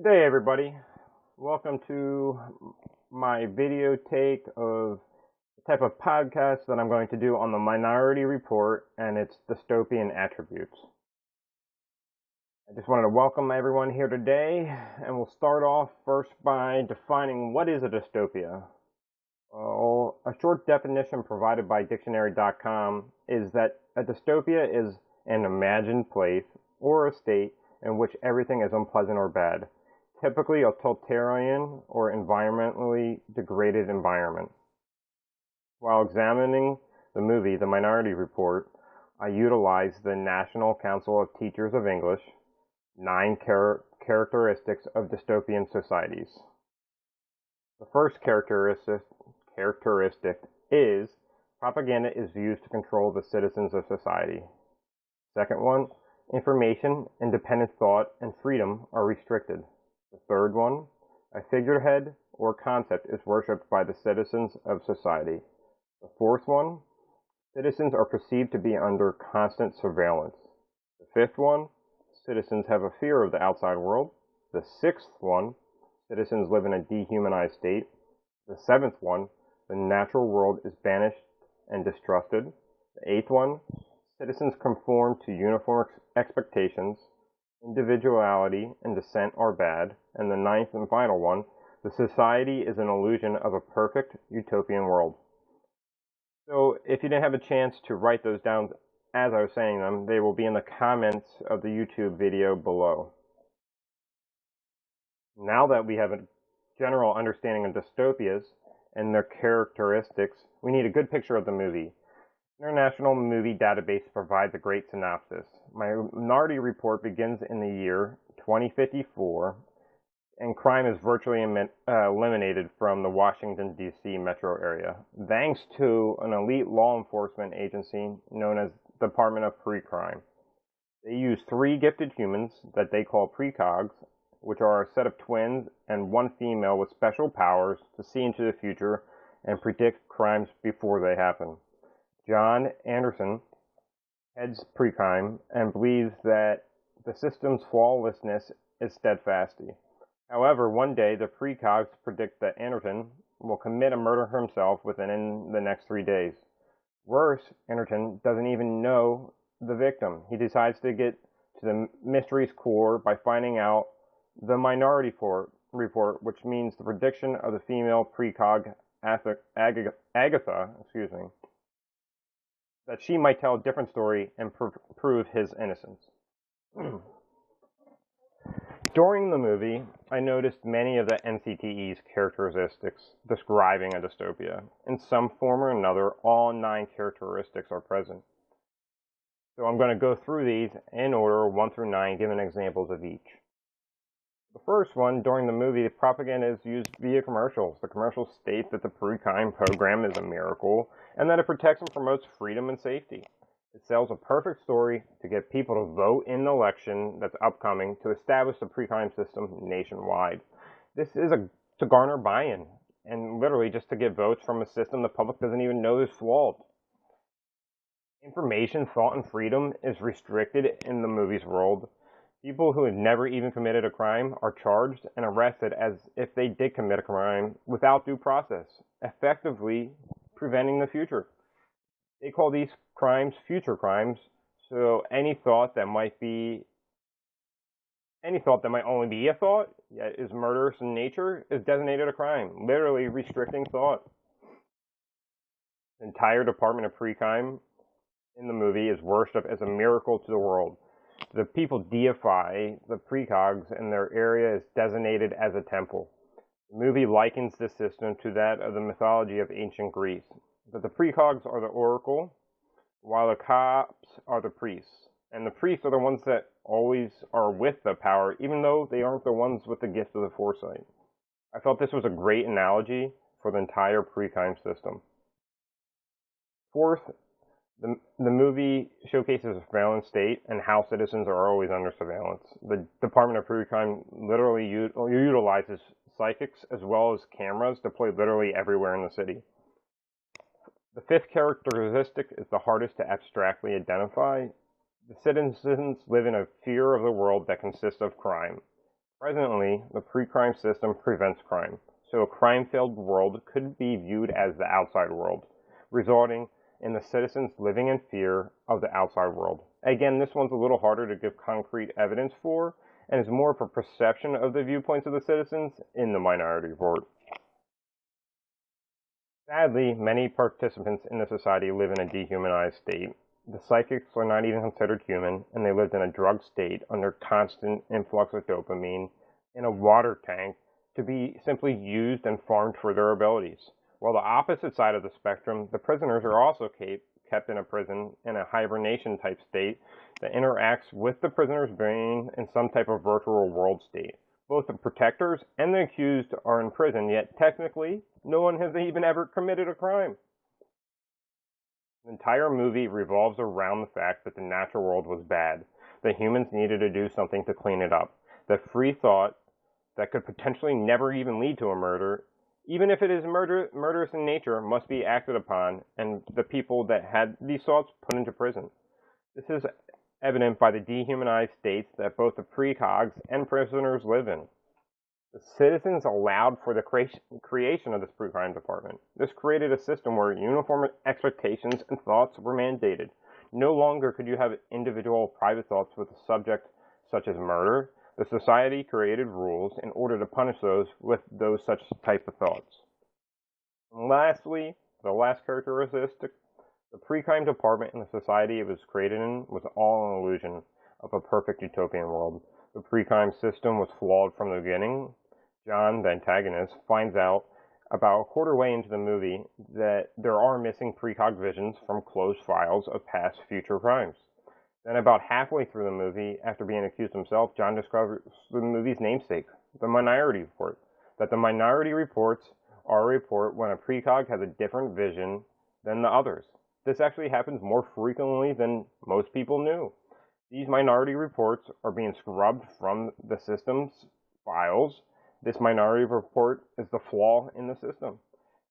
Good day, everybody. Welcome to my video take of the type of podcast that I'm going to do on the Minority Report and its dystopian attributes. I just wanted to welcome everyone here today, and we'll start off first by defining what is a dystopia. Well, a short definition provided by dictionary.com is that a dystopia is an imagined place or a state in which everything is unpleasant or bad, typically a totalitarian or environmentally degraded environment. While examining the movie The Minority Report, I utilized the National Council of Teachers of English 9 characteristics of dystopian societies. The first characteristic is propaganda is used to control the citizens of society. Second one, information, independent thought, and freedom are restricted. The third one, a figurehead or concept is worshipped by the citizens of society. The fourth one, citizens are perceived to be under constant surveillance. The fifth one, citizens have a fear of the outside world. The sixth one, citizens live in a dehumanized state. The seventh one, the natural world is banished and distrusted. The eighth one, citizens conform to uniform expectations. Individuality and dissent are bad. And the ninth and final one, the society is an illusion of a perfect utopian world. So if you didn't have a chance to write those down as I was saying them, they will be in the comments of the YouTube video below. Now that we have a general understanding of dystopias and their characteristics, we need a good picture of the movie. International Movie Database provides a great synopsis. Minority Report begins in the year 2054, and crime is virtually eliminated from the Washington, D.C. metro area, thanks to an elite law enforcement agency known as Department of Pre-Crime. They use 3 gifted humans that they call precogs, which are a set of twins and one female with special powers to see into the future and predict crimes before they happen. John Anderson heads pre-crime and believes that the system's flawlessness is steadfasty. However, one day the precogs predict that Anderson will commit a murder himself within the next 3 days. Worse, Anderson doesn't even know the victim. He decides to get to the mystery's core by finding out the Minority Report, which means the prediction of the female precog Agatha, that she might tell a different story and prove his innocence. During the movie, I noticed many of the NCTE's characteristics describing a dystopia. In some form or another, all 9 characteristics are present. So I'm going to go through these in order, 1 through 9, giving examples of each. The first one, during the movie, the propaganda is used via commercials. The commercials state that the pre-crime program is a miracle and that it protects and promotes freedom and safety. It sells a perfect story to get people to vote in the election that's upcoming to establish the pre-crime system nationwide. This is to garner buy-in and literally just to get votes from a system the public doesn't even know is flawed. Information, thought, and freedom is restricted in the movie's world. People who have never even committed a crime are charged and arrested as if they did commit a crime without due process, effectively preventing the future. They call these crimes future crimes, so any thought that might only be a thought, yet is murderous in nature, is designated a crime, literally restricting thought. The entire Department of Pre-Crime in the movie is worshipped as a miracle to the world. The people deify the precogs, and their area is designated as a temple. The movie likens this system to that of the mythology of ancient Greece. But the precogs are the oracle, while the cops are the priests. And the priests are the ones that always are with the power, even though they aren't the ones with the gift of the foresight. I felt this was a great analogy for the entire pre-crime system. Fourth, the movie showcases a surveillance state and how citizens are always under surveillance. The Department of Pre-Crime literally utilizes psychics as well as cameras deployed literally everywhere in the city. The fifth characteristic is the hardest to abstractly identify. The citizens live in a fear of the world that consists of crime. Presently, the pre-crime system prevents crime, so a crime-filled world could be viewed as the outside world, resulting in the citizens living in fear of the outside world. Again, this one's a little harder to give concrete evidence for, and is more of a perception of the viewpoints of the citizens in the Minority Report. Sadly, many participants in the society live in a dehumanized state. The psychics are not even considered human, and they lived in a drug state under constant influx of dopamine in a water tank to be simply used and farmed for their abilities. While the opposite side of the spectrum, the prisoners are also kept in a prison in a hibernation-type state that interacts with the prisoner's brain in some type of virtual world state. Both the protectors and the accused are in prison, yet technically, no one has even ever committed a crime. The entire movie revolves around the fact that the natural world was bad, that humans needed to do something to clean it up, that free thought that could potentially never even lead to a murder, even if it is murderous in nature, must be acted upon, and the people that had these thoughts put into prison. This is evident by the dehumanized states that both the precogs and prisoners live in. The citizens allowed for the creation of this pre-crime department. This created a system where uniform expectations and thoughts were mandated. No longer could you have individual private thoughts with a subject such as murder. The society created rules in order to punish those with those such type of thoughts. And lastly, the last characteristic, the pre-crime department in the society it was created in was all an illusion of a perfect utopian world. The pre-crime system was flawed from the beginning. John, the antagonist, finds out about a quarter way into the movie that there are missing precog visions from closed files of past future crimes. Then about halfway through the movie, after being accused himself, John discovers the movie's namesake, the Minority Report. That the Minority Reports are a report when a precog has a different vision than the others. This actually happens more frequently than most people knew. These Minority Reports are being scrubbed from the system's files. This Minority Report is the flaw in the system.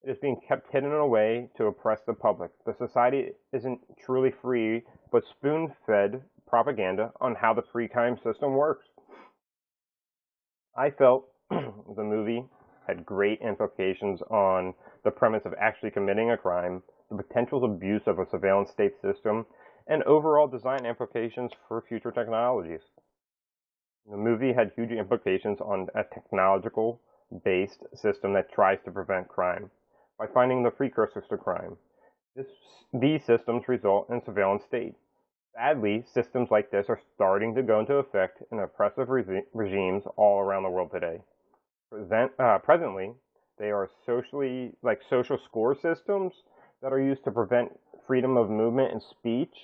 It is being kept hidden in a way to oppress the public. The society isn't truly free, but spoon-fed propaganda on how the pre-crime system works. I felt the movie had great implications on the premise of actually committing a crime, the potential abuse of a surveillance state system, and overall design implications for future technologies. The movie had huge implications on a technological-based system that tries to prevent crime by finding the precursors to crime. These systems result in surveillance state. Sadly, systems like this are starting to go into effect in oppressive regimes all around the world today. Presently, they are social score systems that are used to prevent freedom of movement and speech.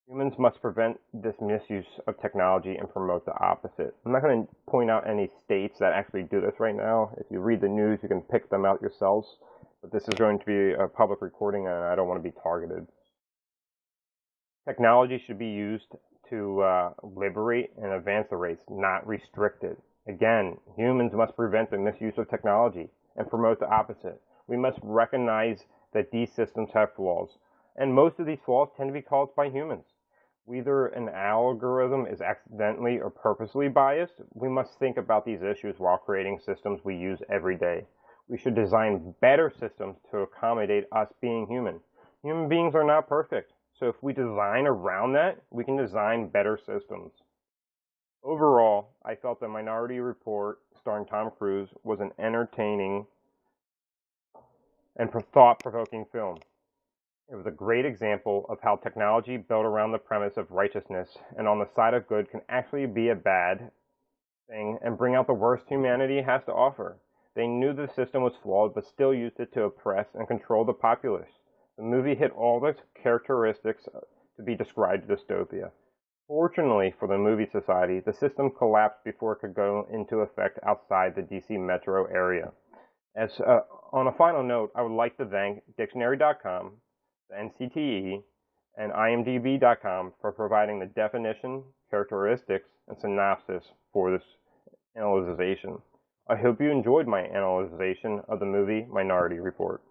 Humans must prevent this misuse of technology and promote the opposite. I'm not going to point out any states that actually do this right now. If you read the news, you can pick them out yourselves. But this is going to be a public recording, and I don't want to be targeted. Technology should be used to liberate and advance the race, not restrict it. Again, humans must prevent the misuse of technology and promote the opposite. We must recognize that these systems have flaws, and most of these flaws tend to be caused by humans. Whether an algorithm is accidentally or purposely biased, we must think about these issues while creating systems we use every day. We should design better systems to accommodate us being human. Human beings are not perfect, so if we design around that, we can design better systems. Overall, I felt the Minority Report, starring Tom Cruise, was an entertaining and thought-provoking film. It was a great example of how technology built around the premise of righteousness and on the side of good can actually be a bad thing and bring out the worst humanity has to offer. They knew the system was flawed, but still used it to oppress and control the populace. The movie hit all the characteristics to be described as dystopia. Fortunately for the movie society, the system collapsed before it could go into effect outside the DC metro area. On a final note, I would like to thank Dictionary.com, the NCTE, and IMDb.com for providing the definition, characteristics, and synopsis for this analyzation. I hope you enjoyed my analyzation of the movie Minority Report.